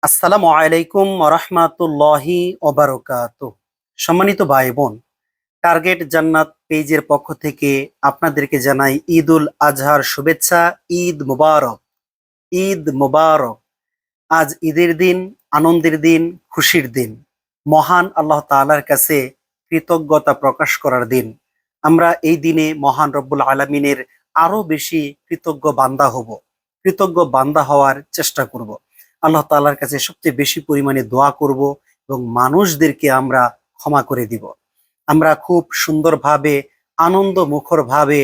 আসসালামু আলাইকুম রহমাতুল্লাহি ওবারকাতুহ। সম্মানিত ভাই বোন, টার্গেট জান্নাত পেজের পক্ষ থেকে আপনাদেরকে জানাই ঈদ উল আজহার শুভেচ্ছা। ঈদ মুবারক, ঈদ মুবারক। আজ ঈদের দিন, আনন্দের দিন, খুশির দিন। মহান আল্লাহ তাআলার কাছে কৃতজ্ঞতা প্রকাশ করার দিন। আমরা এই দিনে মহান রব্বুল আলামিনের আরো বেশি কৃতজ্ঞ বান্দা হব, কৃতজ্ঞ বান্দা হওয়ার চেষ্টা করব। আল্লাহ তাআলার কাছে সবচেয়ে বেশি পরিমাণে দোয়া করব এবং মানুষদেরকে আমরা ক্ষমা করে দিব। আমরা খুব সুন্দরভাবে, আনন্দ মুখর ভাবে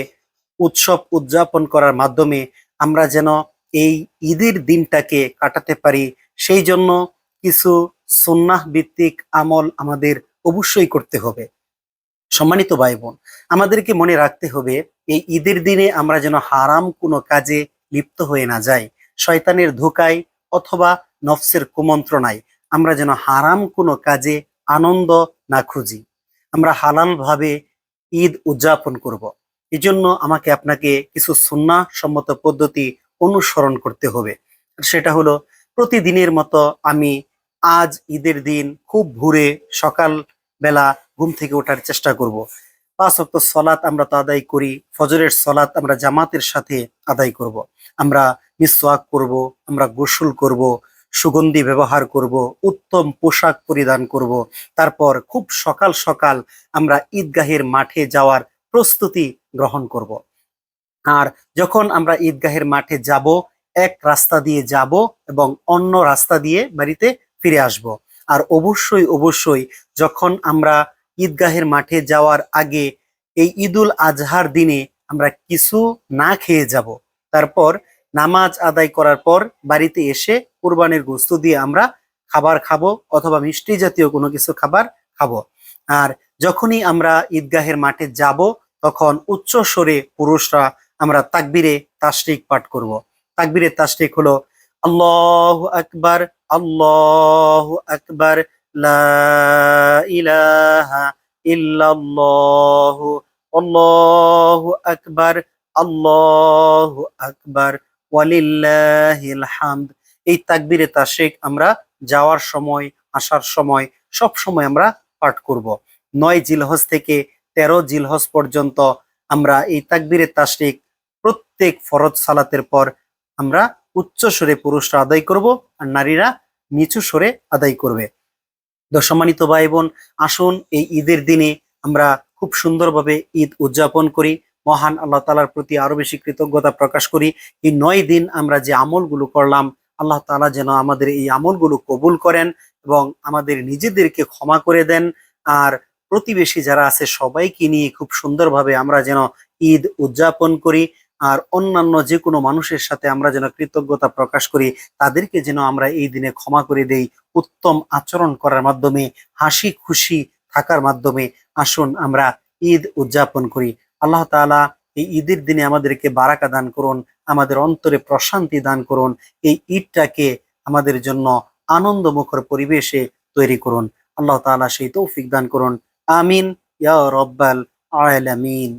উৎসব উদযাপন করার মাধ্যমে আমরা যেন এই ঈদের দিনটাকে কাটাতে পারি, সেই জন্য কিছু সুন্নাহ ভিত্তিক আমল আমাদের অবশ্যই করতে হবে। সম্মানিত ভাই বোন, আমাদেরকে মনে রাখতে হবে এই ঈদের দিনে আমরা যেন হারাম কোনো কাজে লিপ্ত হয়ে না যাই। শয়তানের ধোঁকায় অথবা নফসের কুমন্ত্রণায় আমরা যেন হারাম কোনো কাজে আনন্দ না খুঁজি। আমরা হালাল ভাবে ঈদ উদযাপন করব। এজন্য আমাকে আপনাকে কিছু সুন্নাহ সম্মত পদ্ধতি অনুসরণ করতে হবে। আর সেটা হলো, প্রতিদিনের মতো আমি আজ ঈদের দিন খুব ভোরে সকাল বেলা ঘুম থেকে ওঠার চেষ্টা করব। 5 ওয়াক্ত সলাত আমরা তো আদায় করি, ফজরের সলাত আমরা জামাতের সাথে আদায় করব। আমরা মিসওয়াক করব, আমরা গোসল করব, সুগন্ধি ব্যবহার করব, উত্তম পোশাক পরিধান করব। তারপর খুব সকাল সকাল আমরা ঈদগাহের মাঠে যাওয়ার প্রস্তুতি গ্রহণ করব। আর যখন আমরা ঈদগাহের মাঠে যাব, এক রাস্তা দিয়ে যাব এবং অন্য রাস্তা দিয়ে বাড়িতে ফিরে আসব। আর অবশ্যই অবশ্যই যখন আমরা ঈদগাহের মাঠে যাওয়ার আগে এই ঈদুল আজহার দিনে আমরা কিছু না খেয়ে যাব। তারপর নামাজ আদায় করার পর বাড়িতে এসে কুরবানির গোশত দিয়ে আমরা খাবার খাবো অথবা মিষ্টি জাতীয় কোনো কিছু খাবার খাবো। আর যখনই আমরা ঈদগাহের মাঠে যাব, তখন উচ্চ স্বরে পুরুষরা আমরা তাকবীরে তাশরিক পাঠ করব। তাকবীরে তাশরিক হলো আল্লাহু আকবার, আল্লাহু আকবার, লা ইলাহা ইল্লাল্লাহু, আল্লাহু আকবার, আল্লাহু আকবার, ওয়ালিল্লাহিল হামদ। এই তাকবীরে তাশরিক আমরা যাওয়ার সময়, আসার সময়, সব সময় আমরা পাঠ করব। 9 জিলহজ থেকে 13 জিলহজ পর্যন্ত আমরা এই তাকবীরে তাশরিক প্রত্যেক ফরজ সালাতের পর আমরা উচ্চ স্বরে পুরুষরা আদায় করব, আর নারীরা নিচু স্বরে আদায় করবে। তো সম্মানিত ভাই বোন, আসুন এই ঈদের দিনে আমরা খুব সুন্দরভাবে ঈদ উদযাপন করি, মহান আল্লাহ তাআলার প্রতি আরো বেশি কৃতজ্ঞতা প্রকাশ করি। এই 9 দিন আমরা যে আমলগুলো করলাম, আল্লাহ তাআলা যেন আমাদের এই আমলগুলো কবুল করেন এবং আমাদের নিজেদেরকে ক্ষমা করে দেন। আর প্রতিবেশী যারা আছে সবাইকে নিয়ে খুব সুন্দরভাবে আমরা যেন ঈদ উদযাপন করি। আর অন্যান্য যে কোনো মানুষের সাথে আমরা যেন কৃতজ্ঞতা প্রকাশ করি, তাদেরকে যেন আমরা এই দিনে ক্ষমা করে দেই উত্তম আচরণ করার মাধ্যমে, হাসি খুশি থাকার মাধ্যমে। আসুন আমরা ঈদ উদযাপন করি। আল্লাহ তাআলা এই ঈদের দিনে আমাদেরকে বারাকা দান করুন, আমাদের অন্তরে প্রশান্তি দান করুন। এই ঈদটাকে আমাদের জন্য আনন্দমুখর পরিবেশে তৈরি করুন। আল্লাহ তাআলা সেই তৌফিক দান করুন। আমিন ইয়া রব্বাল আলামিন।